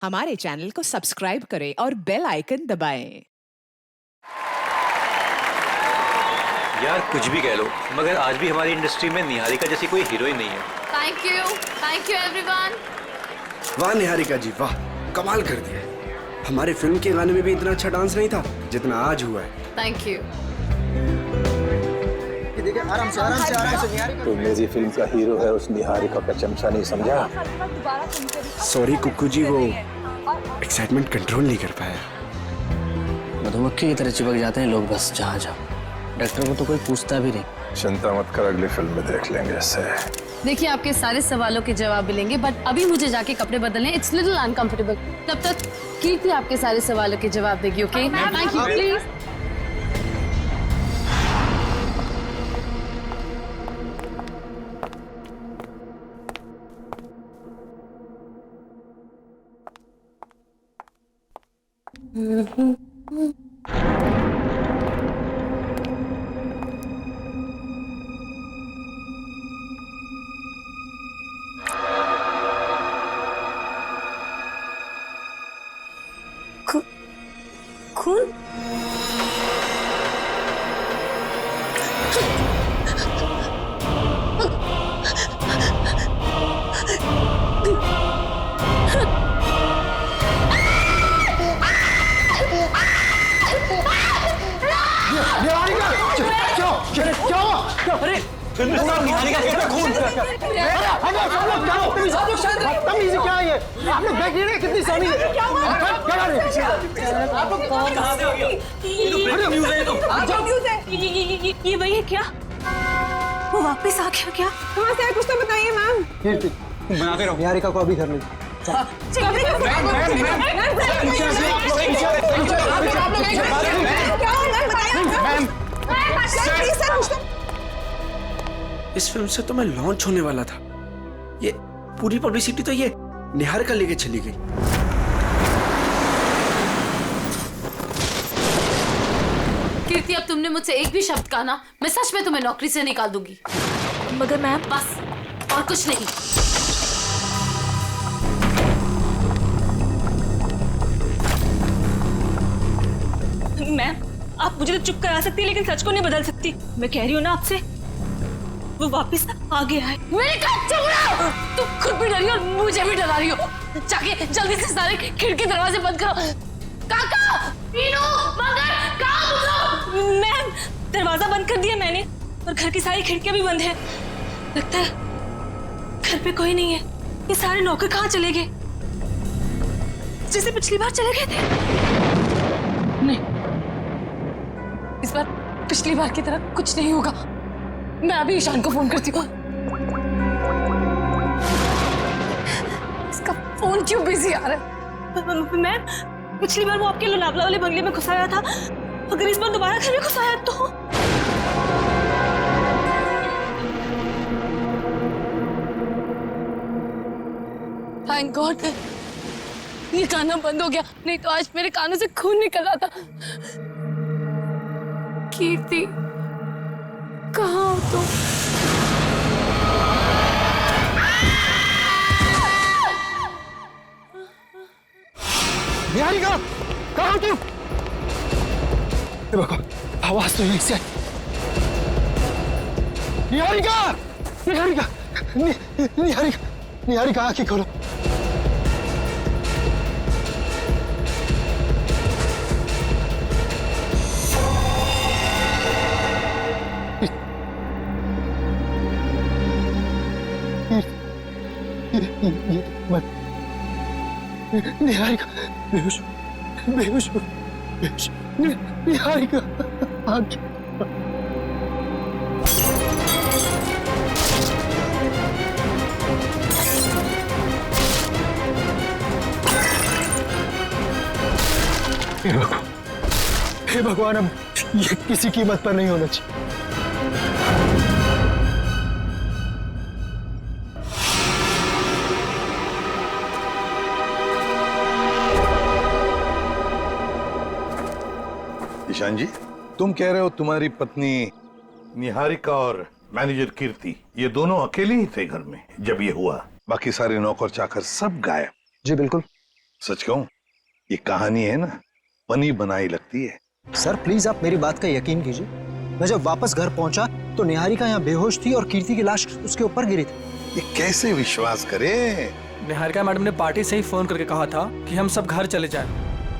हमारे चैनल को सब्सक्राइब करें और बेल आइकन दबाएं। यार कुछ भी कह लो, मगर आज भी हमारी इंडस्ट्री में निहारिका जैसी कोई हीरोइन नहीं है। Thank you everyone. वाह निहारिका जी वाह, कमाल कर दिया। हमारे फिल्म के गाने में भी इतना अच्छा डांस नहीं था जितना आज हुआ है। Thank you. देखिए आराम से निहारिका। तो मेरी फिल्म का हीरो है, उस निहारिका का चमचा नहीं समझा। सॉरी कुक्कू जी, वो एक्साइटमेंट कंट्रोल नहीं कर पाया। मधुमक्खी की तरह चिपक जाते हैं लोग बस जहाँ जाओ। डॉक्टर को तो कोई पूछता भी नहीं। चिंता मत कर, अगली फिल्म में देख लेंगे इससे। देखिए आपके सारे सवालों के जवाब मिलेंगे, बट अभी मुझे जाके कपड़े बदलने, इट्स लिटिल अनकंफर्टेबल। तब तक कीर्ति आपके सारे सवालों के जवाब देगी। Okay thank you please. खून? अरे फिल्म स्टार निहारिका कहता खून। क्या है ये? आप लोग देख रहे हैं कितनी सोनी है? क्या कर रहे हैं? आप लोग कहां से आ गए? ये न्यूज़ है, तो जो न्यूज़ है ये वही है क्या? वो वापस आ गया क्या? कहाँ से आए कुछ तो बताइए मैम। कीर्ति बनाते रहो, निहारिका को अभी घर ले। इस फिल्म से तो मैं लॉन्च होने वाला था, ये पूरी पब्लिसिटी तो ये निहारिका लेके चली गई। कीर्ति अब तुमने मुझसे एक भी शब्द कहा ना, मैं सच में तुम्हें नौकरी से निकाल दूंगी। मगर मैम बस और कुछ नहीं। मैम आप मुझे तो चुप करा सकती है, लेकिन सच को नहीं बदल सकती। मैं कह रही हूँ ना आपसे, वो वापस आ गया है। मेरे कहा चुप रहो। तुम खुद भी डरी हो और मुझे भी डरा रही हो। जाके जल्दी से सारे खिड़की दरवाजे बंद करो। काका, मीनू, मगर, कहाँ तुम लोग? मैम दरवाजा बंद कर दिया मैंने, और घर की सारी खिड़कियां भी बंद है। लगता है घर पे कोई नहीं है। ये सारे नौकर कहाँ चले गए? जैसे पिछली बार चले गए थे। नहीं, इस बार पिछली बार की तरह कुछ नहीं होगा। मैं अभी ईशान को फोन करती हूँ। इसका फोन क्यों बिजी आ रहा है? मैम पिछली बार वो आपके लोनावला वाले बंगले में घुसाया था, अगर इस बार दोबारा घर में घुसाया तो? थैंक गॉड ये गाना बंद हो गया, नहीं तो आज मेरे कानों से खून निकल रहा था। कीर्ति कहाँ हो तुम? निहारिका कहाँ हो तुम? देखो आवाज तो यहीं से आई। निहारिका, निहारिका, निहारिका, निहारिका आंखें खोलो। निहारिका बेहोश बेहोश बेहोश। निहारिका आंखें हे भगवान, अब ये किसी कीमत पर नहीं होना चाहिए। ईशान जी, तुम कह रहे हो तुम्हारी पत्नी निहारिका और मैनेजर कीर्ति ये दोनों अकेले ही थे घर में जब ये हुआ, बाकी सारे नौकर चाकर सब गायब? जी बिल्कुल, सच कहूं, ये कहानी है ना, बनी बनाई लगती है। सर प्लीज आप मेरी बात का यकीन कीजिए। मैं जब वापस घर पहुंचा तो निहारिका यहाँ बेहोश थी और कीर्ति की लाश उसके ऊपर गिरी थी। ये कैसे विश्वास करे? निहारिका मैडम ने पार्टी से ही फोन करके कहा था कि हम सब घर चले जाएं,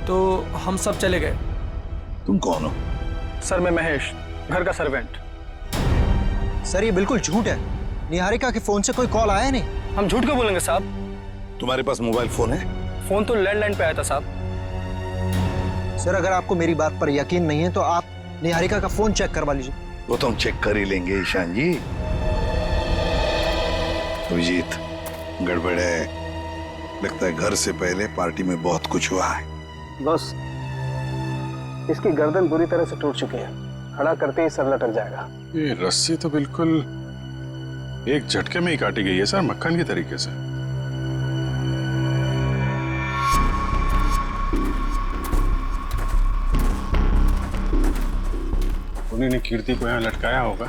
तो हम सब चले गए। तुम कौन हो? सर मैं महेश, घर का सर्वेंट। सर ये बिल्कुल झूठ है। निहारिका के फोन से कोई कॉल आया नहीं। हम झूठ क्यों बोलेंगे साहब? तुम्हारे पास मोबाइल फोन है? फोन तो लैंडलाइन पे आया था साहब। सर अगर आपको मेरी बात पर यकीन नहीं है तो आप निहारिका का फोन चेक करवा लीजिए। वो तो हम चेक कर ही लेंगे ईशान जी। अभिजीत, गड़बड़ है। लगता है घर से पहले पार्टी में बहुत कुछ हुआ है। बस इसकी गर्दन बुरी तरह से टूट चुकी है, खड़ा करते ही सर लटक जाएगा। ये रस्सी तो बिल्कुल एक झटके में ही काटी गई है सर, मक्खन की तरीके से। उन्होंने कीर्ति को यहाँ लटकाया होगा।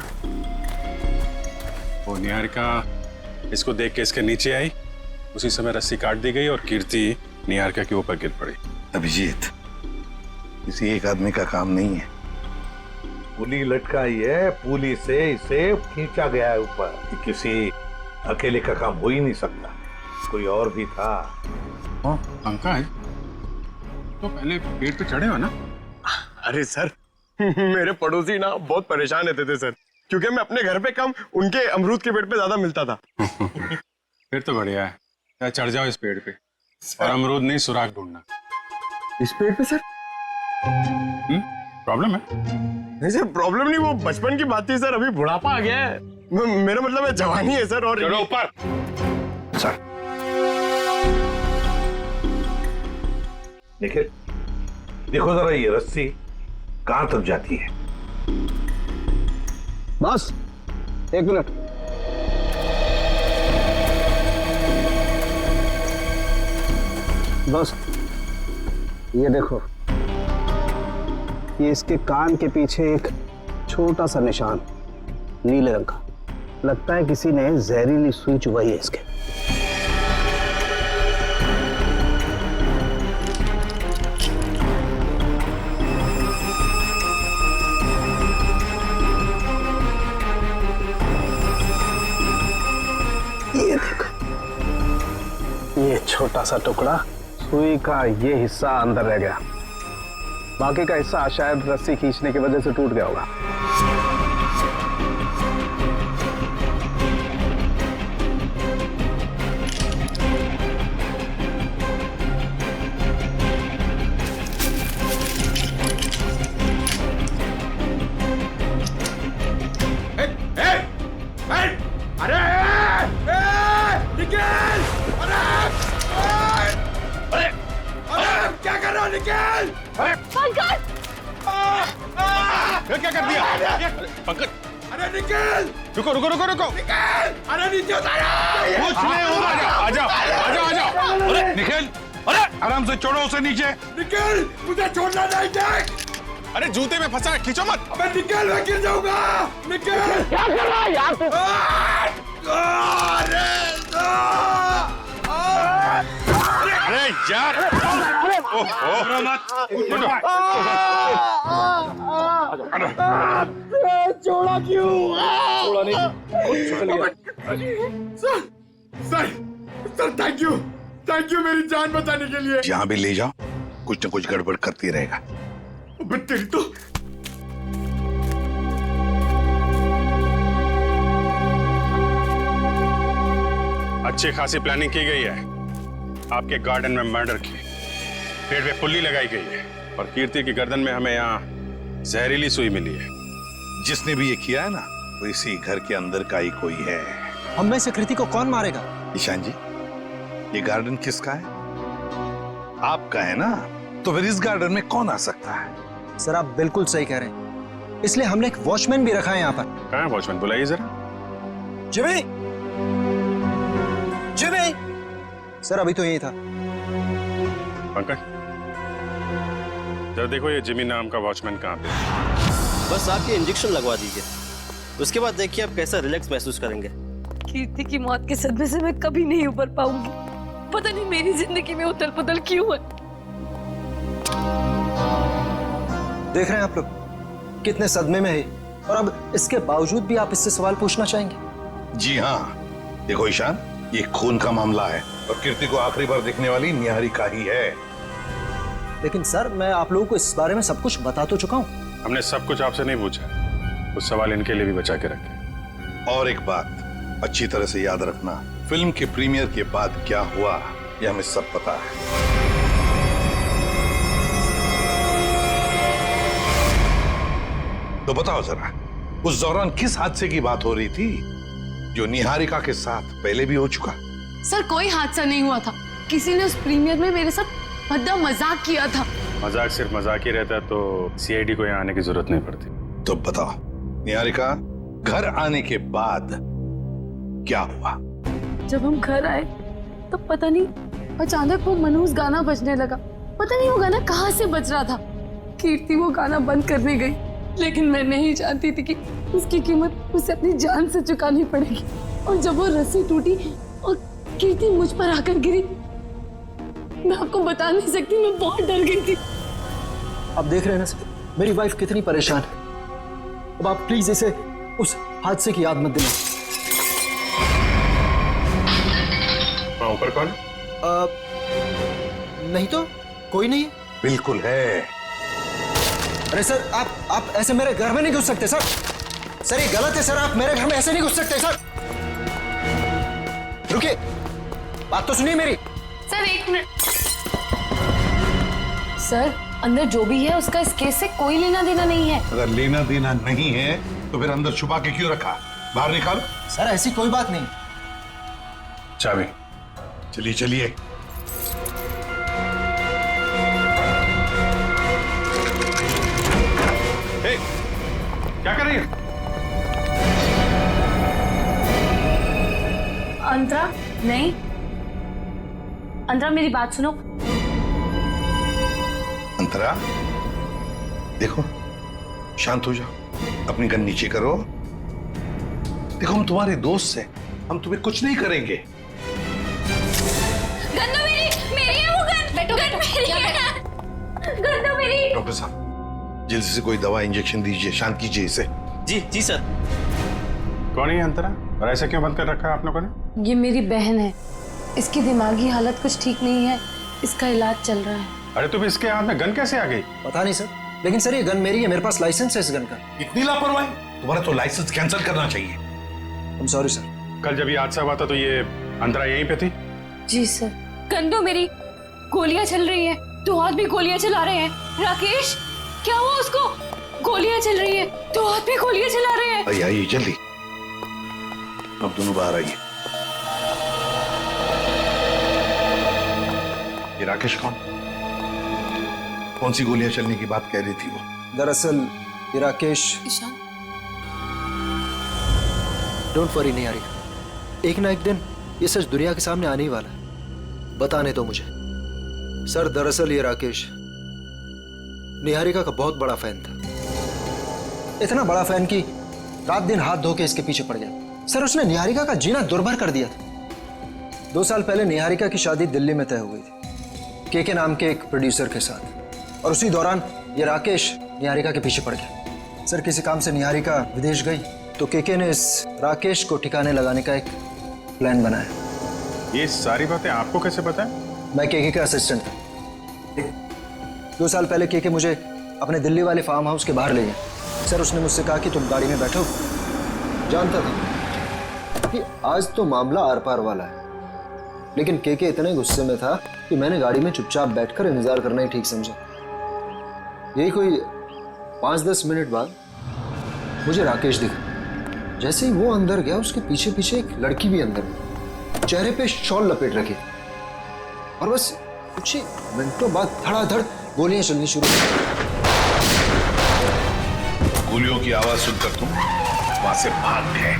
वो निहारिका इसको देख के इसके नीचे आई, उसी समय रस्सी काट दी गई और कीर्ति निहारिका के ऊपर गिर पड़ी। अभिजीत, किसी एक आदमी का काम नहीं है। पुली लटकाई है, पुली से इसे खींचा गया है ऊपर। ये किसी अकेले का काम हो ही नहीं सकता, कोई और भी था। पंकज, तो पहले पेड़ पे चढ़े हो ना? अरे सर मेरे पड़ोसी ना बहुत परेशान रहते थे सर, क्योंकि मैं अपने घर पे कम उनके अमरूद के पेड़ पे ज्यादा मिलता था। फिर तो बढ़िया है, चढ़ जाओ इस पेड़ पे और अमरूद नहीं सुराग ढूंढना। इस पेड़ पे सर? प्रॉब्लम है? नहीं सर प्रॉब्लम नहीं, वो बचपन की बात थी सर, अभी बुढ़ापा आ गया है। मेरा मतलब है जवानी है सर। और चलो ऊपर। सर देखिए, देखो जरा ये रस्सी कहां तक जाती है। बस 1 मिनट। बस ये देखो, ये इसके कान के पीछे एक छोटा सा निशान नीले रंग का, लगता है किसी ने जहरीली सुई चुभाई है इसके। ये देखो, ये छोटा सा टुकड़ा, सुई का ये हिस्सा अंदर रह गया, बाकी का हिस्सा शायद रस्सी खींचने की वजह से टूट गया होगा। क्या कर दिया पंकज? अरे निकल! रुको रुको रुको रुको! निकल! अरे नीचे उतारो! कुछ नहीं होगा, आ जाओ आ जाओ आ जाओ। अरे निकल, अरे आराम से छोड़ो उसे नीचे। निकल! मुझे छोड़ना नहीं, देख! अरे जूते में फंसा है, खींचो मत। अबे निकल, मैं गिर जाऊंगा। निकल! क्या कर रहा है यार तू? अरे यार, ओहो मत, छोड़ा क्यों? छोड़ा नहीं। सर थैंक यू मेरी जान बचाने के लिए। जहां भी ले जाओ कुछ न कुछ गड़बड़ करती रहेगा। तेरी तो अच्छी खासी प्लानिंग की गई है। आपके गार्डन में मर्डर की, पेड़ पे पुल्ली लगाई गई है और कीर्ति की गर्दन में हमें यहाँ जहरीली सुई मिली है। जिसने भी ये किया है ना, वो इसी घर के अंदर का ही कोई है। हम में से कृति को कौन मारेगा? ईशान जी, ये गार्डन किसका है? आपका है ना, तो फिर इस गार्डन में कौन आ सकता है? सर आप बिल्कुल सही कह रहे हैं, इसलिए हमने एक वॉचमैन भी रखा है यहाँ पर। कहाँ है वॉचमैन? बुलाइए जरा। जिमी! जिमी! सर अभी तो यही था। पंकज, जरा देखो ये जिमी नाम का वॉचमैन कहाँ पे है। बस आप ये इंजेक्शन लगवा दीजिए, उसके बाद देखिए आप कैसा रिलैक्स महसूस करेंगे। कीर्ति की मौत के सदमे से मैं कभी नहीं उबर पाऊंगी। पता नहीं मेरी जिंदगी में उथल पुथल क्यों है। देख रहे हैं आप लोग कितने सदमे में है, और अब इसके बावजूद भी आप इससे सवाल पूछना चाहेंगे। जी हाँ, देखो ईशान, ये खून का मामला है और कीर्ति को आखिरी बार देखने वाली निहारिका ही है। लेकिन सर, मैं आप लोगों को इस बारे में सब कुछ बता तो चुका हूँ। हमने सब कुछ आपसे नहीं पूछा, कुछ सवाल इनके लिए भी बचा के रखे। और एक बात अच्छी तरह से याद रखना, फिल्म के प्रीमियर के बाद क्या हुआ ये हमें सब पता है। तो बताओ जरा, उस दौरान किस हादसे की बात हो रही थी जो निहारिका के साथ पहले भी हो चुका? सर कोई हादसा नहीं हुआ था, किसी ने उस प्रीमियर में मेरे साथ भद्दा मजाक किया था। मजाक सिर्फ मजाक ही रहता तो सीआईडी को यहाँ आने की जरूरत नहीं पड़ती। तो बताओ निहारिका, घर आने के बाद क्या हुआ? जब हम घर आए तो पता नहीं अचानक वो मनहूस गाना बजने लगा। पता नहीं वो गाना कहाँ से बज रहा था। कीर्ति वो गाना बंद करने गई, लेकिन मैं नहीं जानती थी कि उसकी कीमत उसे अपनी जान से चुकानी पड़ेगी। और जब वो रस्सी टूटी और कीर्ति मुझ पर आकर गिरी, मैं आपको बता नहीं सकती, मैं बहुत डर गई थी। आप देख रहे हैं ना सर, मेरी वाइफ कितनी परेशान है। अब आप प्लीज इसे उस हादसे की याद मत दिलाएं। ऊपर कौन? नहीं तो कोई नहीं। बिल्कुल है। अरे सर, आप ऐसे मेरे घर में नहीं घुस सकते सर। सर ये गलत है सर, आप मेरे घर में ऐसे नहीं घुस सकते सर। रुकिए, बात तो सुनिए मेरी। सर एक मिनट। सर अंदर जो भी है उसका इस केस से कोई लेना देना नहीं है। अगर लेना देना नहीं है तो फिर अंदर छुपा के क्यों रखा? बाहर निकालो। सर ऐसी कोई बात नहीं। चाबी। चलिए चलिए। क्या कर रही है? अंतरा, नहीं अंतरा, मेरी बात सुनो। अंतरा, देखो, शांत हो जाओ, अपनी गन नीचे करो। देखो हम तुम्हारे दोस्त हैं, हम तुम्हें कुछ नहीं करेंगे। गन तो मेरी है वो गन। गन मेरी है। गन तो मेरी। डॉक्टर साहब, जल्दी से कोई दवा इंजेक्शन दीजिए, शांत कीजिए इसे। जी सर। कौन है अंतरा, और ऐसे क्यों बंद कर रखा है आप लोगों ने? ये मेरी बहन है, इसकी दिमागी हालत कुछ ठीक नहीं है, इसका इलाज चल रहा है। अरे तुम इसके हाथ में गन कैसे आ गई? पता नहीं सर, लेकिन सर ये गन मेरी है, मेरे पास लाइसेंस है इस गन का। इतनी लापरवाही? तुम्हारा तो लाइसेंस कैंसिल करना चाहिए। आई एम सॉरी सर। कल जब ये हादसा हुआ था तो ये अंतरा यहीं पे थी? जी सर। गन तो मेरी, गोलियां चल रही हैं, दो हाथ भी गोलियां चला रहे हैं। राकेश, क्या हुआ उसको? गोलियां चल रही हैं, दो हाथ भी गोलियां चला रहे हैं। आइए आइए जल्दी, अब दोनों बाहर आइए। ये राकेश कौन सी गोलियां चलने की बात कह रही थी वो? दरअसल ये राकेश। ईशान, डोंट वरी निहारिका, एक ना एक दिन ये सच दुनिया के सामने आने ही वाला है। बताने दो मुझे। सर दरअसल ये राकेश निहारिका का बहुत बड़ा फैन था। इतना बड़ा फैन कि रात दिन हाथ धो के इसके पीछे पड़ गया। सर उसने निहारिका का जीना दुर्भर कर दिया था। 2 साल पहले निहारिका की शादी दिल्ली में तय हो गई थी, के नाम के एक प्रोड्यूसर के साथ, और उसी दौरान ये राकेश निहारिका के पीछे पड़ गया। सर किसी काम से निहारिका विदेश गई तो के ने इस राकेश को ठिकाने लगाने का एक प्लान बनाया। ये सारी बातें आपको कैसे पता है? मैं के का असिस्टेंट था। 2 साल पहले के मुझे अपने दिल्ली वाले फार्म हाउस के बाहर ले गया। सर उसने मुझसे कहा कि तुम गाड़ी में बैठो। जानता था कि आज तो मामला आर पार वाला है, लेकिन के इतने गुस्से में था कि मैंने गाड़ी में चुपचाप बैठकर इंतजार करना ही ठीक समझा। यही कोई 5-10 मिनट बाद मुझे राकेश दिखा। जैसे ही वो अंदर गया, उसके पीछे पीछे एक लड़की भी अंदर गई, चेहरे पे शॉल लपेट रखी, और बस कुछ ही मिनटों बाद धड़ाधड़ गोलियां चलनी शुरू हुई। गोलियों की आवाज सुनकर तुम वहां से भाग गए।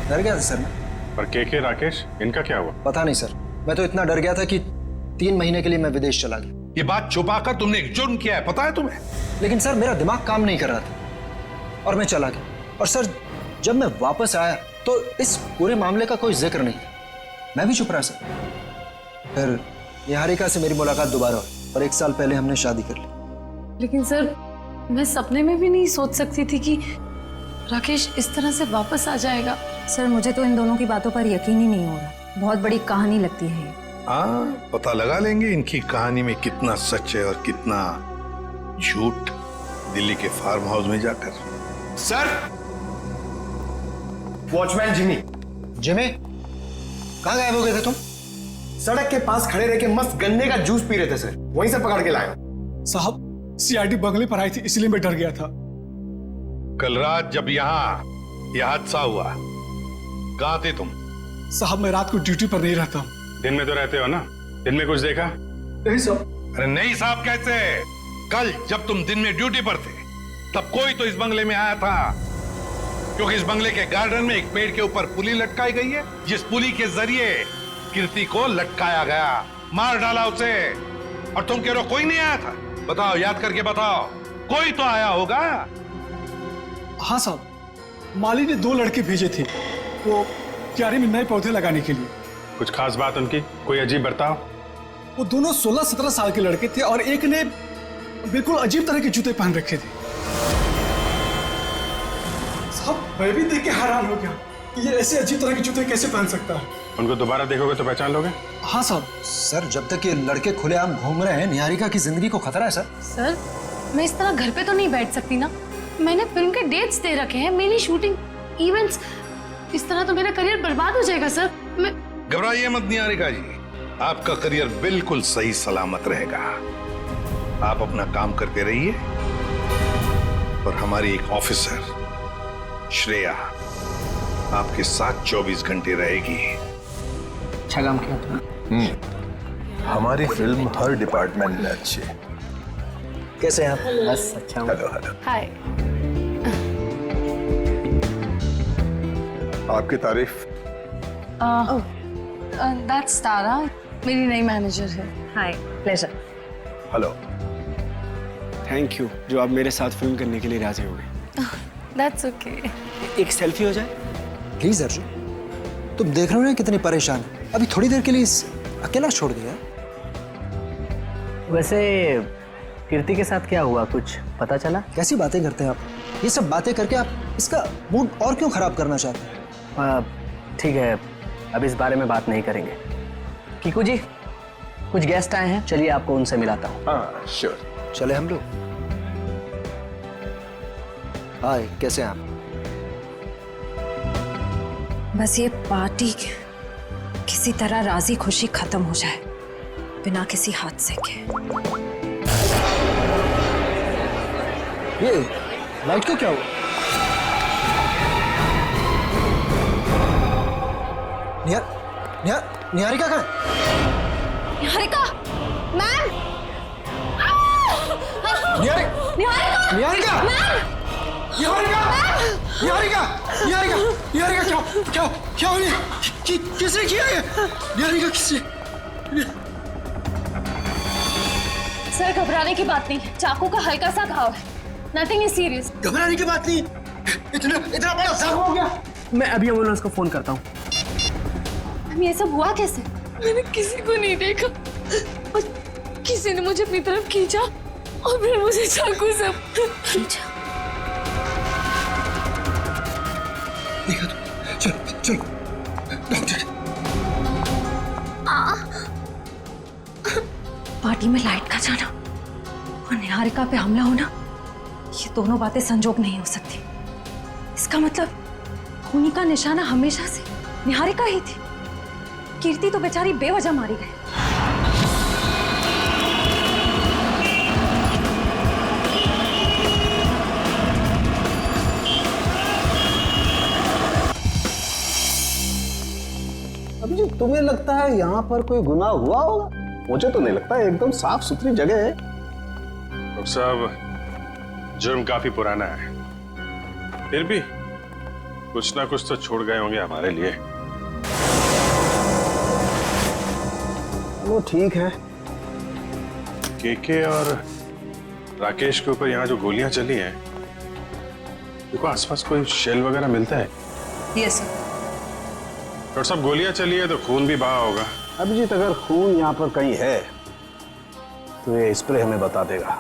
डर गया था सर मैं। पर के राकेश, इनका क्या हुआ? पता नहीं सर, मैं तो इतना डर गया था कि 3 महीने के लिए मैं विदेश चला गया। ये बात छुपाकर तुमने एक जुर्म किया है, पता है तुम्हें? लेकिन सर मेरा दिमाग काम नहीं कर रहा था और मैं चला गया। और सर जब मैं वापस आया तो इस पूरे मामले का कोई जिक्र नहीं था। मैं भी चुप रहा सर। फिर निहारिका से मेरी मुलाकात दोबारा हुई और 1 साल पहले हमने शादी कर ली। लेकिन सर, मैं सपने में भी नहीं सोच सकती थी कि राकेश इस तरह से वापस आ जाएगा। सर मुझे तो इन दोनों की बातों पर यकीन ही नहीं हो रहा। बहुत बड़ी कहानी लगती है ये। हाँ, पता लगा लेंगे इनकी कहानी में कितना सच है और कितना झूठ, दिल्ली के फार्म हाउस में जाकर। Sir, watchman Jimmy. जिमी, कहाँ गायब हो गए थे तुम? सड़क के पास खड़े रह के मस्त गन्ने का जूस पी रहे थे सर, वहीं से पकड़ के लाया। साहब सीआईडी बंगले पर आई थी, इसलिए मैं डर गया था। कल रात जब यहाँ यह हादसा हुआ, कहाँ थे तुम? साहब मैं रात को ड्यूटी पर नहीं रहता। दिन में तो रहते हो ना, दिन में कुछ देखा? नहीं साहब। अरे नहीं साहब कैसे? कल जब तुम दिन में ड्यूटी पर थे तब कोई तो इस बंगले में आया था, क्योंकि इस बंगले के गार्डन में एक पेड़ के ऊपर पुली लटकाई गई है, जिस पुली के जरिए कीर्ति को लटकाया गया, मार डाला उसे। और तुम कह रहे हो कोई नहीं आया था? बताओ, याद करके बताओ, कोई तो आया होगा। हाँ साहब, माली ने 2 लड़के भेजे थे वो क्यारी में नए पौधे लगाने के लिए। कुछ खास बात उनकी? कोई अजीब बर्ताव? वो दोनों 16-17 साल के लड़के थे और एक ने बिल्कुल अजीब तरह के जूते पहन रखे थे। साहब मैं भी देख के हैरान हो गया, ये ऐसे अजीब तरह के जूते कैसे पहन सकता है। उनको दोबारा देखोगे तो पहचान लोगे? हाँ साहब। सर जब तक ये लड़के खुलेआम घूम रहे हैं, निहारिका की जिंदगी को खतरा है सर। सर, मैं इस तरह घर पे तो नहीं बैठ सकती ना। मैंने फिल्म के डेट्स दे रखे हैं, मेरी शूटिंग, इवेंट्स। इस तरह तो मेरा करियर बर्बाद हो जाएगा सर। मैं घबराइए मत निहारिका जी, आपका करियर बिल्कुल सही सलामत रहेगा। आप अपना काम करते रहिए और हमारी एक ऑफिसर श्रेया आपके साथ 24 घंटे रहेगी। अच्छा काम किया तुमने। हमारी फिल्म हर डिपार्टमेंट में अच्छी है। कैसे हैं आप? बस अच्छा हूँ। Hello hello. हाय। आपकी तारीफ। दैट्स तारा, मेरी नई मैनेजर है। Hi, pleasure. Hello. Thank you जो आप मेरे साथ फिल्म करने के लिए राजी हो गए। That's okay. एक सेल्फी हो जाए प्लीज अर्जुन, तुम देख रहे हो ना कितनी परेशान है। अभी थोड़ी देर के लिए अकेला छोड़ दिया। वैसे कीर्ति के साथ क्या हुआ, कुछ पता चला? कैसी बातें करते हैं आप? ये सब बातें करके आप इसका मूड और क्यों खराब करना चाहते हैं? ठीक है, अब इस बारे में बात नहीं करेंगे। कीकू जी, कुछ गेस्ट आए हैं, चलिए आपको उनसे मिलाता हूँ। हाँ श्योर। चले हम लोग। हाय, कैसे हैं आप? बस ये पार्टी किसी तरह राजी खुशी खत्म हो जाए, बिना किसी हादसे के। ये लाइट का क्या हुआ? निहारिका कहाँ है? निहारिका, मैम! निहारिका! निहारिका! क्या हो रहा है? किसने किया ये? निहारिका किसने? सर घबराने की बात नहीं, चाकू का हल्का सा घाव है, नथिंग इज सीरियस। घबराने की बात नहीं, इतना बड़ा जख्म हो गया। मैं अभी एम्बुलेंस को फोन करता हूँ। ये सब हुआ कैसे? मैंने किसी को नहीं देखा और किसी ने मुझे अपनी तरफ खींचा और फिर मुझे चाकू से खींचा। देखा तो, चलो डॉक्टर। पार्टी में लाइट का जाना और निहारिका पे हमला होना, ये दोनों बातें संजोग नहीं हो सकती। इसका मतलब खूनी का निशाना हमेशा से निहारिका ही थी। कीर्ति तो बेचारी बेवजह मारी गई। अभी तुम्हें लगता है यहाँ पर कोई गुनाह हुआ होगा? मुझे तो नहीं लगता, एकदम साफ सुथरी जगह है। डॉक्टर साहब, जुर्म काफी पुराना है, फिर भी कुछ ना कुछ तो छोड़ गए होंगे हमारे लिए। वो ठीक है। केके और राकेश के ऊपर यहाँ जो गोलियां चली हैं, देखो आसपास कोई शेल वगैरह मिलता है? Yes sir. डॉक्टर साहब, गोलियां चली है तो खून भी बहा होगा। अभिजीत, अगर खून यहाँ पर कहीं है तो ये स्प्रे हमें बता देगा।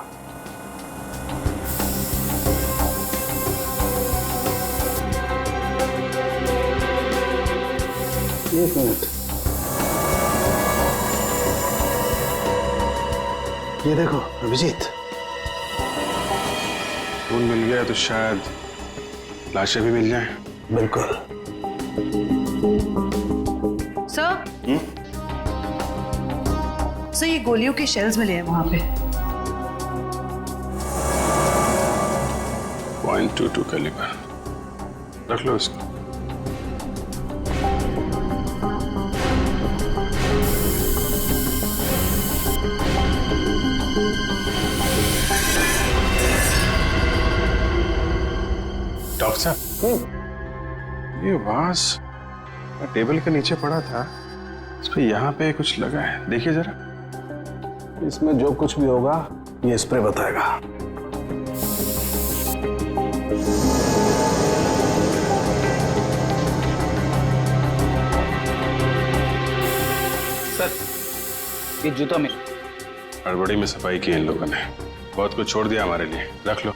एक मिनट, ये देखो अभिजीत, खून मिल गया तो शायद लाशें भी मिल जाएं। बिल्कुल। सर, सर ये गोलियों के शेल्स मिले हैं वहां पे। .22 कैलिबर, रख लो इसको। डॉक्टर साहब, ये वास टेबल के नीचे पड़ा था, इस पे यहाँ पे कुछ लगा है, देखिए जरा। इसमें जो कुछ भी होगा ये स्प्रे बताएगा। सर, ये जूता में हड़बड़ी में सफाई की इन लोगों ने, बहुत कुछ छोड़ दिया हमारे लिए, रख लो।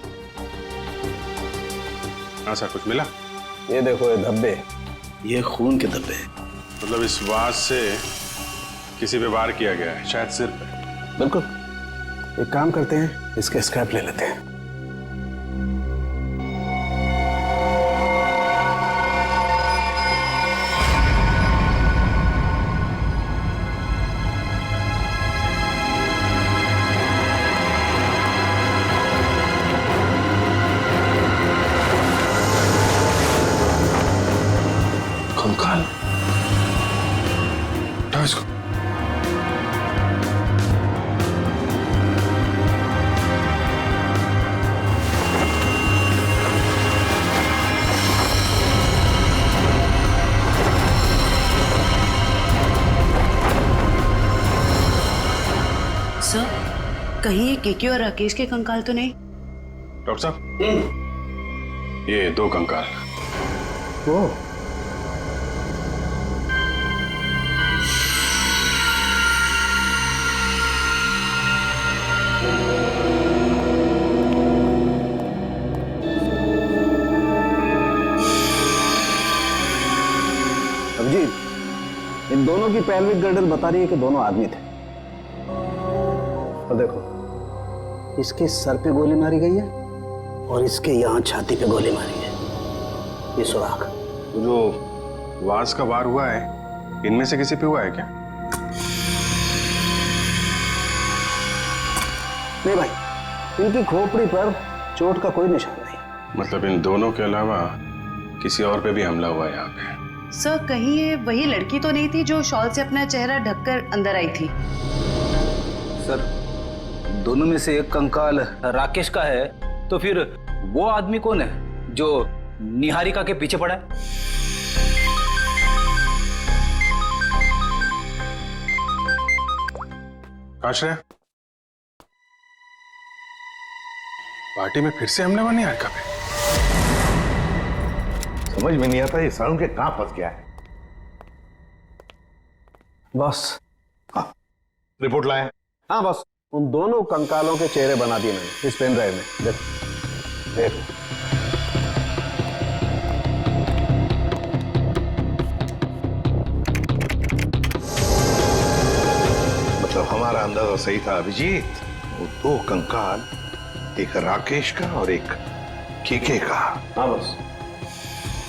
हाँ सर, कुछ मिला? ये देखो ये धब्बे, ये खून के धब्बे। मतलब इस वास से किसी पे वार किया गया है, शायद सिर पे। बिल्कुल। एक काम करते हैं, इसके स्क्रैप ले लेते हैं। कंकाल, उठाओ इसको। सर, कहीं ये केके और राकेश के कंकाल तो नहीं? डॉक्टर साहब, ये 2 कंकाल। वो अभिजीत, इन दोनों की पेल्विक गर्डल बता रही है कि दोनों आदमी थे। और देखो, इसके सर पे गोली मारी गई है और इसके यहां छाती पे गोली मारी है, ये सुराख। जो वास का वार हुआ है, इनमें से किसी पे हुआ है क्या? नहीं भाई, इनकी खोपड़ी पर चोट का कोई निशान नहीं। मतलब इन दोनों के अलावा किसी और पे भी हमला हुआ है यहाँ पे? सर, कहीं ये वही लड़की तो नहीं थी जो शॉल से अपना चेहरा ढककर अंदर आई थी? सर, दोनों में से एक कंकाल राकेश का है, तो फिर वो आदमी कौन है जो निहारिका के पीछे पड़ा है? आश्रय, पार्टी में फिर से हमला हुआ निहारिका पे? समझ में नहीं आता ये साउंड के कहां फंस गया है। बस। हाँ, रिपोर्ट लाए? हाँ बस, उन दोनों कंकालों के चेहरे बना दिए मैंने इस पेन ड्राइव में। देखो देखो, मतलब हमारा अंदाजा सही था अभिजीत। वो 2 कंकाल, एक राकेश का और एक केके का। हाँ बस,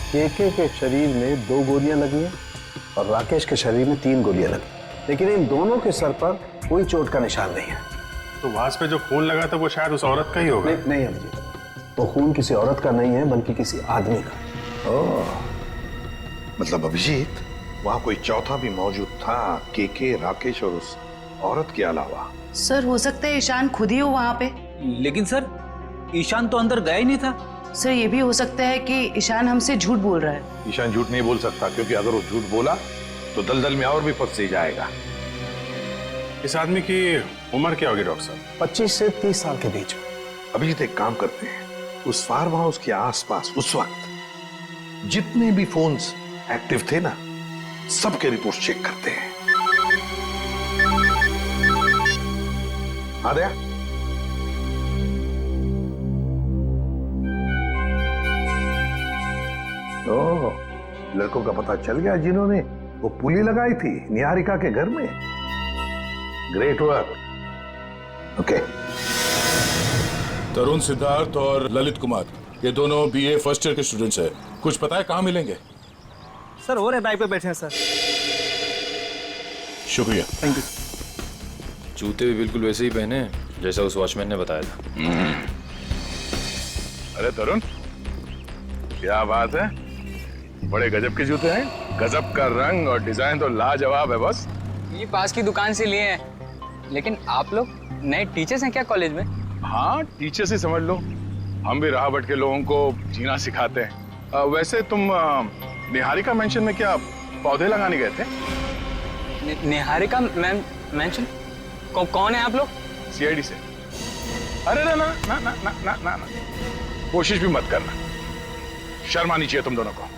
केके के शरीर में 2 गोलियां लगी हैं और राकेश के शरीर में 3 गोलियां लगी, लेकिन इन दोनों के सर पर कोई चोट का निशान नहीं है। तो वास पे जो खून लगा था वो शायद उस औरत का ही होगा। नहीं अभिजीत, वो खून किसी औरत का नहीं है बल्कि किसी आदमी का। ओह, मतलब अभिजीत वहां कोई चौथा भी मौजूद था, केके, राकेश और उस औरत के अलावा। सर, हो सकता है ईशान खुद ही हो वहां पे। लेकिन सर, ईशान तो अंदर गया ही नहीं था। सर, ये भी हो सकता है कि ईशान हमसे झूठ बोल रहा है। ईशान झूठ नहीं बोल सकता, क्योंकि अगर वो झूठ बोला तो दलदल में और भी फंस जाएगा। इस आदमी की उम्र क्या होगी डॉक्टर साहब? 25 से 30 साल के बीच में। अभिजीत, एक काम करते हैं, उस फार्म हाउस के आसपास उस वक्त जितने भी फोन्स एक्टिव थे ना, सबके रिपोर्ट चेक करते हैं। आ गया। ओह, लड़कों का पता चल गया जिन्होंने वो पुली लगाई थी निहारिका के घर में। Great work. ओके। तरुण, सिद्धार्थ और ललित कुमार, ये दोनों बीए फर्स्ट ईयर के स्टूडेंट्स हैं। कुछ पता है कहाँ मिलेंगे? सर हो रहे बाइक पे बैठे हैं सर। शुक्रिया। Thank you. जूते भी बिल्कुल वैसे ही पहने जैसा उस वॉचमैन ने बताया था। अरे तरुण, क्या बात है, बड़े गजब के जूते हैं। गजब का रंग और डिजाइन तो लाजवाब है बस। ये पास की दुकान से लिए हैं। लेकिन आप लोग नए टीचर्स हैं क्या कॉलेज में? हाँ, टीचर्स ही समझ लो। हम भी राह भटके लोगों को जीना सिखाते हैं। वैसे तुम निहारिका मेंशन में क्या पौधे लगाने गए थे? निहारिका मेंशन? कौन है आप लोग? सीआईडी से। अरे ना ना ना ना ना ना ना, ना। कोशिश भी मत करना, शर्म आनी चाहिए तुम दोनों को।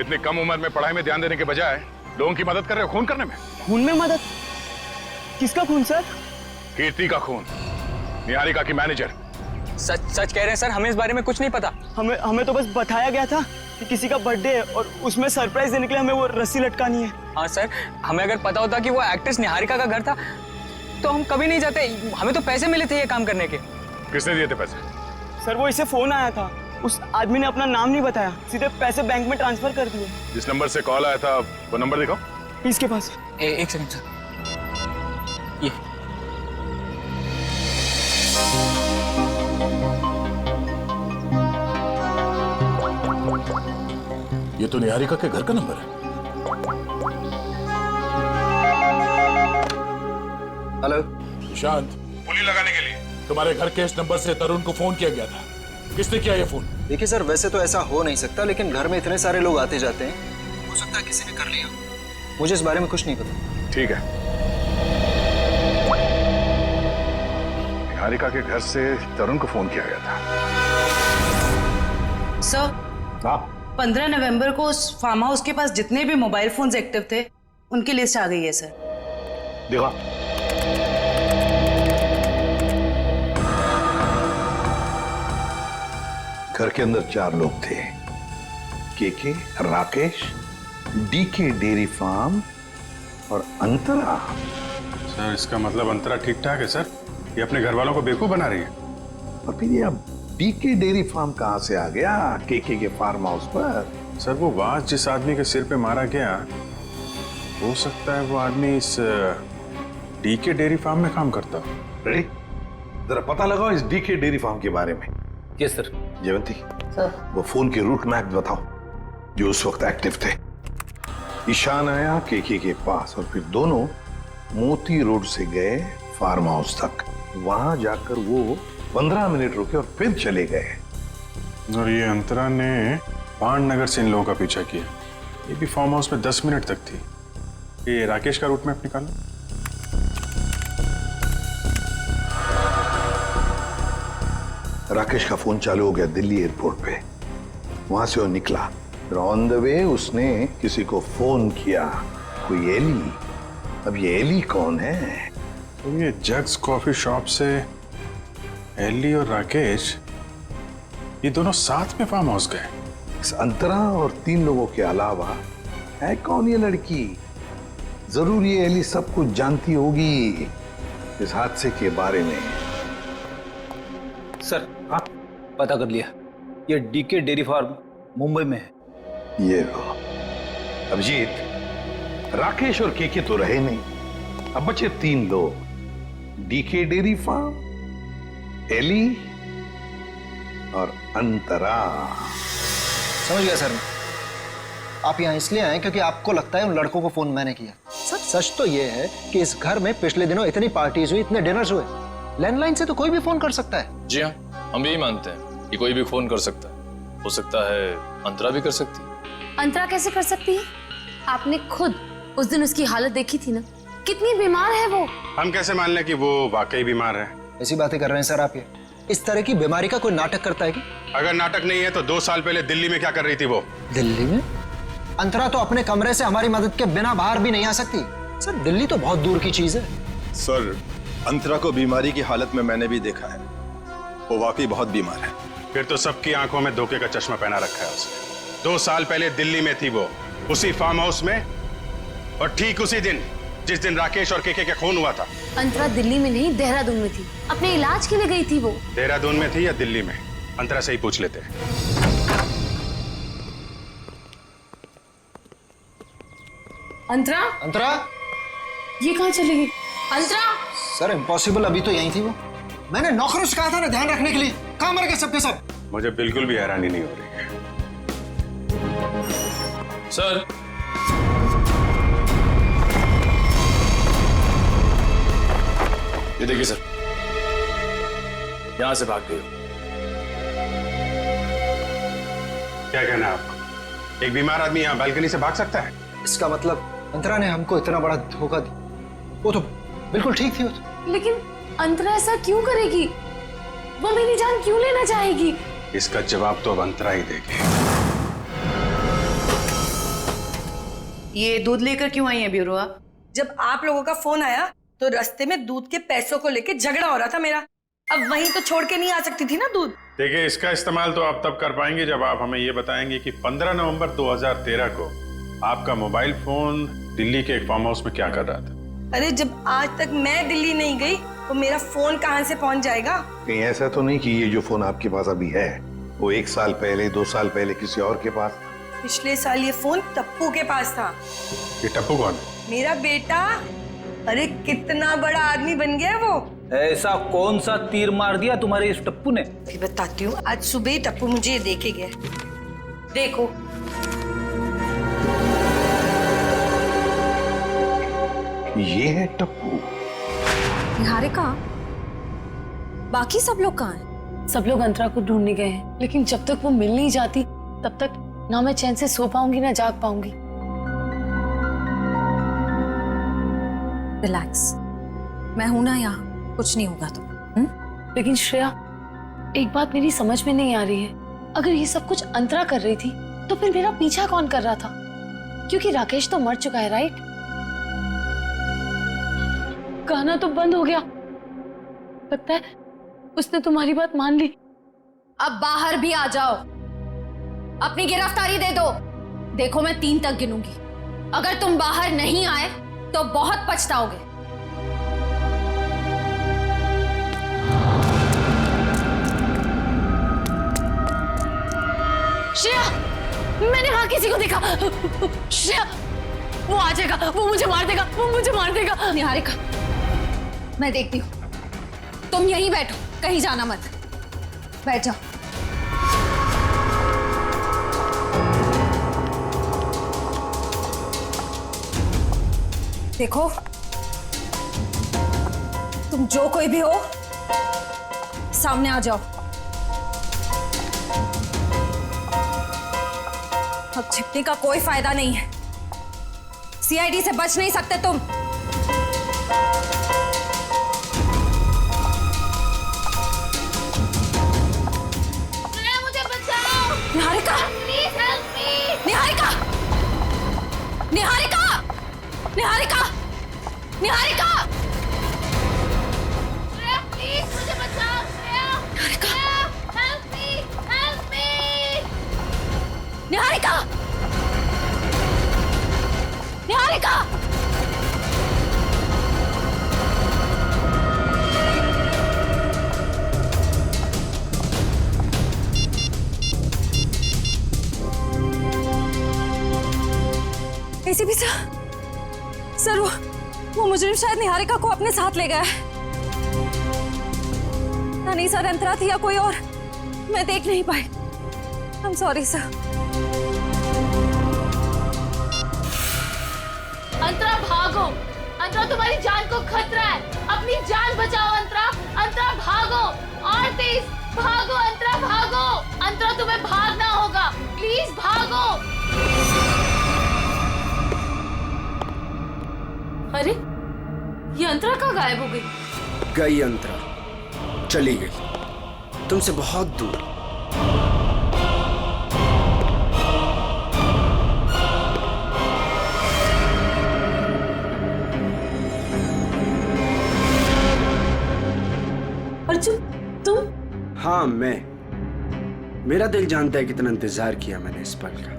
इतनी कम उम्र में पढ़ाई में ध्यान देने के बजाय लोगों की मदद कर रहे हो खून करने में। खून में मदद? किसका खून सर? कीर्ति का खून, निहारिका की मैनेजर। सच कह रहे हैं सर, हमें इस बारे में कुछ नहीं पता। हमें तो बस बताया गया था कि किसी का बर्थडे है और उसमें सरप्राइज देने के लिए हमें वो रस्सी लटकानी है। हाँ सर, हमें अगर पता होता कि वो एक्ट्रेस निहारिका का घर था तो हम कभी नहीं जाते। हमें तो पैसे मिले थे ये काम करने के। किसने दिए थे पैसे? सर वो इसे फोन आया था, उस आदमी ने अपना नाम नहीं बताया, सीधे पैसे बैंक में ट्रांसफर कर दिए। जिस नंबर से कॉल आया था वो नंबर दिखाओ। इसके पास। एक सेकंड सर, ये ये तो निहारिका के घर का नंबर है। हेलो शांत, पुली लगाने के लिए तुम्हारे घर के इस नंबर से तरुण को फोन किया गया था। किसने किया ये फोन? देखिए सर, वैसे तो ऐसा हो नहीं सकता, लेकिन घर में इतने सारे लोग आते जाते हैं, हो सकता है किसी ने कर लिया। मुझे इस बारे में कुछ नहीं पता। ठीक है। निहारिका के घर से तरुण को फोन किया गया था। सर, हाँ, 15 नवंबर को उस फार्म हाउस के पास जितने भी मोबाइल फोन्स एक्टिव थे उनकी लिस्ट आ गई है सर। देखा, घर के अंदर 4 लोग थे। KK, Rakesh, DK dairy farm और अंतरा। सर इसका मतलब अंतरा ठीक ठाक है सर? ये अपने घर वालों को बेवकूफ बना रही है। और फिर ये अब डीके डेयरी फार्म कहां से आ गया केके के फार्म हाउस पर? सर वो वाज जिस आदमी के सिर पे मारा गया, हो सकता है वो आदमी इस डीके डेयरी फार्म में काम करता हो। रेडी, जरा पता लगाओ इस डीके डेयरी फार्म के बारे में। Yes sir. जयवंती, सर, वो फोन के रूट मैप बताओ जो उस वक्त एक्टिव थे। ईशान आया केके के पास और फिर दोनों मोती रोड से गए फार्म हाउस तक। वहां जाकर वो 15 मिनट रुके और फिर चले गए। और ये अंतरा ने पान नगर से इन लोगों का पीछा किया। ये भी फार्म हाउस में 10 मिनट तक थी। ये राकेश का रूट मैप निकालो। राकेश का फोन चालू हो गया दिल्ली एयरपोर्ट पे। वहां से वो निकला, ऑन द वे उसने किसी को फोन किया, कोई एली। अब ये एली कौन है? तो ये जग्स कॉफी शॉप से एली और राकेश, ये दोनों साथ में फार्म हाउस गए। इस अंतरा और 3 लोगों के अलावा है कौन ये लड़की? जरूर ये एली सब कुछ जानती होगी इस हादसे के बारे में। सर, हाँ, पता कर लिया। ये डीके डेयरी फार्म मुंबई में है। ये लो अभिजीत, राकेश और केके तो रहे नहीं, अब बचे 3 लोग। डीके डेयरी फार्म, एली और अंतरा। समझ गया सर। आप यहाँ इसलिए आए क्योंकि आपको लगता है उन लड़कों को फोन मैंने किया। सर सच तो ये है कि इस घर में पिछले दिनों इतनी पार्टीज हुई, इतने डिनर्स हुए, लैंडलाइन से तो कोई भी फोन कर सकता है। जी हाँ, हम भी यही मानते हैं कि कोई भी फोन कर सकता है। हो सकता है अंतरा भी कर सकती है। अंतरा कैसे कर सकती है? आपने खुद उस दिन उसकी हालत देखी थी ना, कितनी बीमार है वो। हम कैसे मान लें कि वो वाकई बीमार है? ऐसी बातें कर रहे हैं सर आप। ये इस तरह की बीमारी का कोई नाटक करता है कि? अगर नाटक नहीं है तो 2 साल पहले दिल्ली में क्या कर रही थी वो? दिल्ली में? अंतरा तो अपने कमरे से हमारी मदद के बिना बाहर भी नहीं आ सकती। सर दिल्ली तो बहुत दूर की चीज है। सर अंतरा को बीमारी की हालत में मैंने भी देखा है, वो वाकई बहुत बीमार है। फिर तो सबकी आंखों में धोखे का चश्मा पहना रखा है उसने। 2 साल पहले दिल्ली में थी वो, उसी फार्म हाउस में, और ठीक उसी दिन जिस दिन राकेश और केके का खून हुआ था। अंतरा दिल्ली में नहीं, देहरादून में थी, अपने इलाज के लिए गई थी वो। देहरादून में थी या दिल्ली में? अंतरा से ही पूछ लेते हैं। अंतरा? अंतरा? ये कहाँ चली गई? अंतरा? सर इम्पॉसिबल, अभी तो यही थी वो। मैंने नौकरों से कहा था ना ध्यान रखने के लिए, कहाँ मर गए सबके सब? मुझे बिल्कुल भी हैरानी नहीं हो रही है। सर, ये देखिए सर, यहां से भाग गई हो। क्या कहना है आपको? एक बीमार आदमी यहाँ बालकनी से भाग सकता है? इसका मतलब अंतरा ने हमको इतना बड़ा धोखा दिया। वो तो बिल्कुल ठीक थी वो तो। लेकिन अंतरा ऐसा क्यों करेगी? वो मेरी जान क्यों लेना चाहेगी? इसका जवाब तो अब अंतरा ही देगी। ये दूध लेकर क्यों आई है ब्यूरोआ? जब आप लोगों का फोन आया तो रास्ते में दूध के पैसों को लेके झगड़ा हो रहा था मेरा। अब वहीं तो छोड़ के नहीं आ सकती थी ना दूध। देखिए, इसका इस्तेमाल तो आप तब कर पाएंगे जब आप हमें ये बताएंगे कि 15 नवंबर 2013 को आपका मोबाइल फोन दिल्ली के एक फार्म हाउस में क्या कर रहा था। अरे जब आज तक मैं दिल्ली नहीं गई तो मेरा फोन कहाँ से पहुँच जाएगा? कहीं ऐसा तो नहीं कि ये जो फोन आपके पास अभी है वो 1 साल पहले 2 साल पहले किसी और के पास? पिछले साल ये फोन टप्पू के पास था। ये टप्पू कौन है? मेरा बेटा। अरे कितना बड़ा आदमी बन गया वो। ऐसा कौन सा तीर मार दिया तुम्हारे इस टप्पू ने? अभी बताती हूँ। आज सुबह ही टप्पू मुझे ये देके गया। देखो, ये है टप्पू। निहारिका, बाकी सब लोग कहाँ हैं? सब लोग अंतरा को ढूंढने गए हैं, लेकिन जब तक वो मिल नहीं जाती तब तक ना मैं चैन से सो पाऊंगी ना जाग पाऊंगी। रिलैक्स, मैं हूं ना यहाँ, कुछ नहीं होगा तो। लेकिन श्रेया, एक बात मेरी समझ में नहीं आ रही है। अगर ये सब कुछ अंतरा कर रही थी तो फिर मेरा पीछा कौन कर रहा था? क्योंकि राकेश तो मर चुका है, राइट? गाना तो बंद हो गया। लगता है उसने तुम्हारी बात मान ली। अब बाहर भी आ जाओ, अपनी गिरफ्तारी दे दो। देखो, मैं 3 तक गिनूंगी। अगर तुम बाहर नहीं आए तो बहुत पछताओगे। श्रेया, मैंने वहां किसी को देखा। श्रेया, वो आ जाएगा, वो मुझे मार देगा, वो मुझे मार देगा। निहारिका, मैं देखती हूँ। तुम यहीं बैठो, कहीं जाना मत। बैठ जाओ। देखो, तुम जो कोई भी हो, सामने आ जाओ। अब छिपने का कोई फायदा नहीं है। सीआईडी से बच नहीं सकते तुम। मुझे बचाओ। Niharika, please help me. Niharika, Niharika, Niharika, Niharika, Shreya please मुझे बचाओ। Shreya, Niharika, help me, help me. Niharika, Niharika, ACP sir, वो मुजरिम शायद निहारिका को अपने साथ ले गया है। ना नहीं सर, अंतरा थी या कोई और, मैं देख नहीं पाई। I am sorry sir. Antara भागो, अंतरा तुम्हारी जान को खतरा है, अपनी जान बचाओ अंतरा। अंतरा भागो, और तेज भागो अंतरा, भागो। अंतरा तुम्हें भागना होगा, प्लीज भागो। अरे, ये अंतरा कहाँ गायब हो गई? गई अंतरा, चली गई तुमसे बहुत दूर। अर्जुन तुम? हाँ मैं। मेरा दिल जानता है कितना इंतजार किया मैंने इस पल का।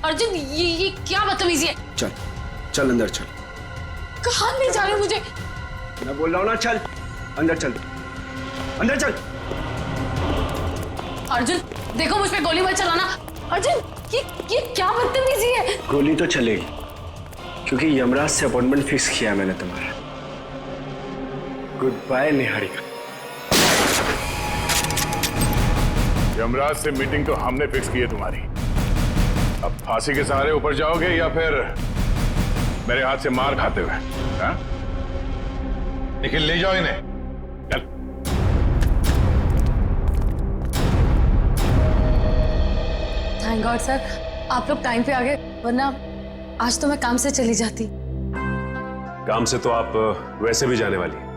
अर्जुन ये क्या बदतमीजी है? चल चल अंदर चल। कहाँ ले जा रहे हो मुझे? मैं बोल रहा हूँ ना, चल अंदर चल, अंदर चल। अर्जुन देखो, मुझ पे गोली मत चलाना। अर्जुन ये क्या बदतमीजी है? गोली तो चलेगी क्योंकि यमराज से अपॉइंटमेंट फिक्स किया मैंने तुम्हारा। Good bye Niharika. यमराज से मीटिंग तो हमने फिक्स की है तुम्हारी। अब फांसी के सहारे ऊपर जाओगे या फिर मेरे हाथ से मार खाते हुए? हाँ? लेकिन ले जाओ इन्हें। चल। थैंक गॉड सर, आप लोग टाइम पे आ गए, वरना आज तो मैं काम से चली जाती। काम से तो आप वैसे भी जाने वाली हैं।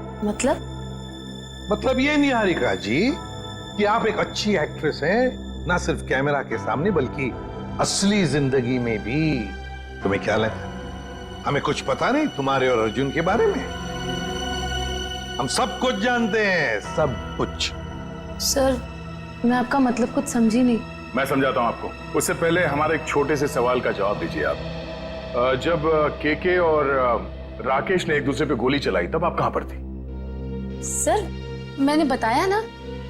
मतलब ये निहारिका जी कि आप एक अच्छी एक्ट्रेस हैं, ना सिर्फ कैमरा के सामने बल्कि असली जिंदगी में भी। तुम्हें क्या लगता है हमें कुछ पता नहीं तुम्हारे और अर्जुन के बारे में? हम सब कुछ जानते हैं, सब कुछ। सर मैं आपका मतलब कुछ समझी नहीं। मैं समझाता हूं आपको। उससे पहले हमारे एक छोटे से सवाल का जवाब दीजिए आप। जब केके और राकेश ने एक दूसरे पे गोली चलाई तब आप कहां पर थी? सर मैंने बताया ना,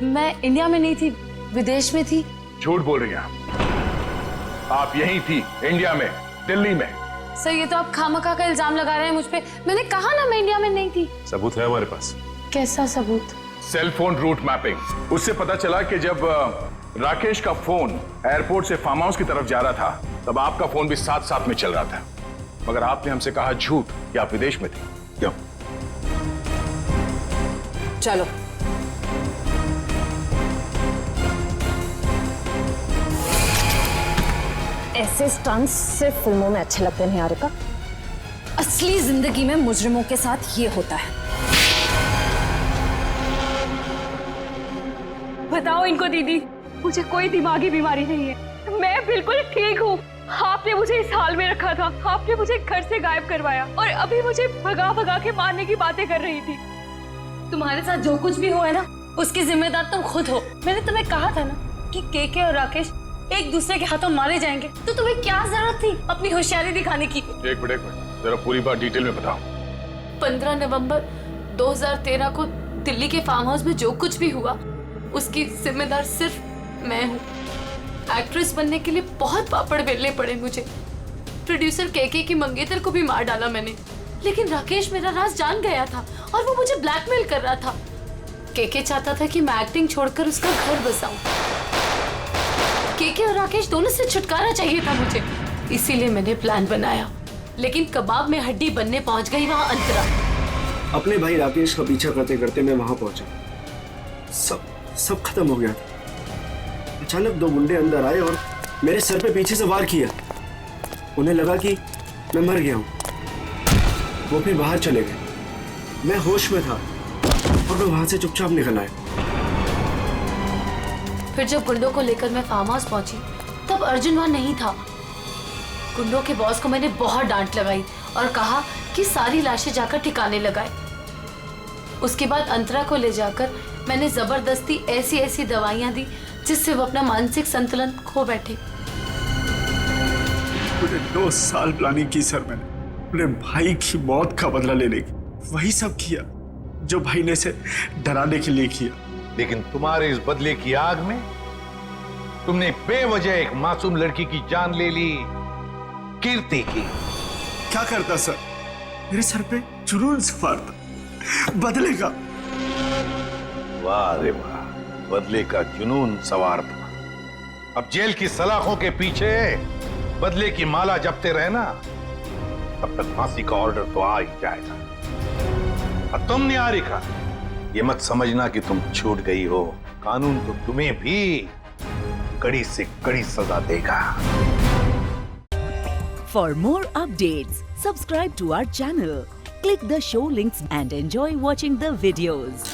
मैं इंडिया में नहीं थी, विदेश में थी। झूठ बोल रही हैं आप यहीं थी, इंडिया में, दिल्ली में। सर ये तो आप खामखा का इल्जाम लगा रहे हैं मुझ पे। मैंने कहा ना मैं इंडिया में नहीं थी। सबूत है हमारे पास। कैसा सबूत? Cell phone route mapping. उससे पता चला कि जब राकेश का फोन एयरपोर्ट से फार्म हाउस की तरफ जा रहा था तब आपका फोन भी साथ साथ में चल रहा था, मगर आपने हमसे कहा झूठ कि आप विदेश में थे। क्यों? चलो ऐसे स्टंट्स सिर्फ फिल्मों में अच्छे लगते हैं निहारिका। असली जिंदगी में मुजरिमों के साथ ये होता है। बताओ इनको दीदी, मुझे कोई दिमागी बीमारी नहीं है, मैं बिल्कुल ठीक हूँ। आपने मुझे इस हाल में रखा था, आपने मुझे घर से गायब करवाया और अभी मुझे भगा भगा के मारने की बातें कर रही थी। तुम्हारे साथ जो कुछ भी हुआ है ना, उसकी जिम्मेदार तुम खुद हो। मैंने तुम्हें कहा था ना कि केके और राकेश एक दूसरे के हाथों मारे जाएंगे, तो तुम्हें क्या जरूरत थी अपनी होशियारी दिखाने की? एक मिनट जरा पूरी बात डिटेल में बताओ। 15 नवंबर 2013 को दिल्ली के फार्म हाउस में जो कुछ भी हुआ उसकी जिम्मेदार सिर्फ मैं हूँ। एक्ट्रेस बनने के लिए बहुत पापड़ बेलने पड़े मुझे। प्रोड्यूसर केके की मंगेतर को भी मार डाला मैंने, लेकिन राकेश मेरा राज जान गया था और वो मुझे ब्लैकमेल कर रहा था। केके चाहता था कि मैं एक्टिंग छोड़कर उसका घर बसाऊं। केके और राकेश दोनों से छुटकारा चाहिए था मुझे, इसीलिए मैंने प्लान बनाया। लेकिन कबाब में हड्डी बनने पहुंच गई वहां अंतरा। अपने भाई राकेश का पीछा करते करते मैं वहां पहुंचा। सब खत्म हो गया। अचानक दो गुंडे अंदर आए और मेरे सर पे पीछे से वार किया। उन्हें लगा कि मैं मर गया हूं। वो फिर बाहर चले गए। मैं होश में था और मैं वहां से चुपचाप निकल आया। फिर जब गुंडों को लेकर मैं फार्म हाउस पहुंची तब अर्जुन वहां नहीं था। गुंडों के बॉस को मैंने बहुत डांट लगाई और कहा कि सारी लाशें जाकर ठिकाने लगाए। उसके बाद अंतरा को ले जाकर मैंने जबरदस्ती ऐसी दवाइयां दी जिससे वो अपना मानसिक संतुलन खो बैठे। पूरे 2 साल प्लानिंग की सर मैंने अपने भाई की मौत का बदला लेने की। वही सब किया जो भाई ने इसे डराने के लिए किया। लेकिन तुम्हारे इस बदले की आग में तुमने बेवजह एक मासूम लड़की की जान ले ली, कीर्ति की। क्या करता सर? मेरे सर पे जुनून सवार था बदले का। वाह रे वाह, बदले का जुनून सवार था। अब जेल की सलाखों के पीछे बदले की माला जपते रहना, तब तक फांसी का ऑर्डर तो आ ही जाएगा। और तुम निहारिका, ये मत समझना कि तुम छूट गई हो। कानून तो तुम्हें भी कड़ी से कड़ी सजा देगा। For more updates, subscribe to our channel, click the show links and enjoy watching the videos.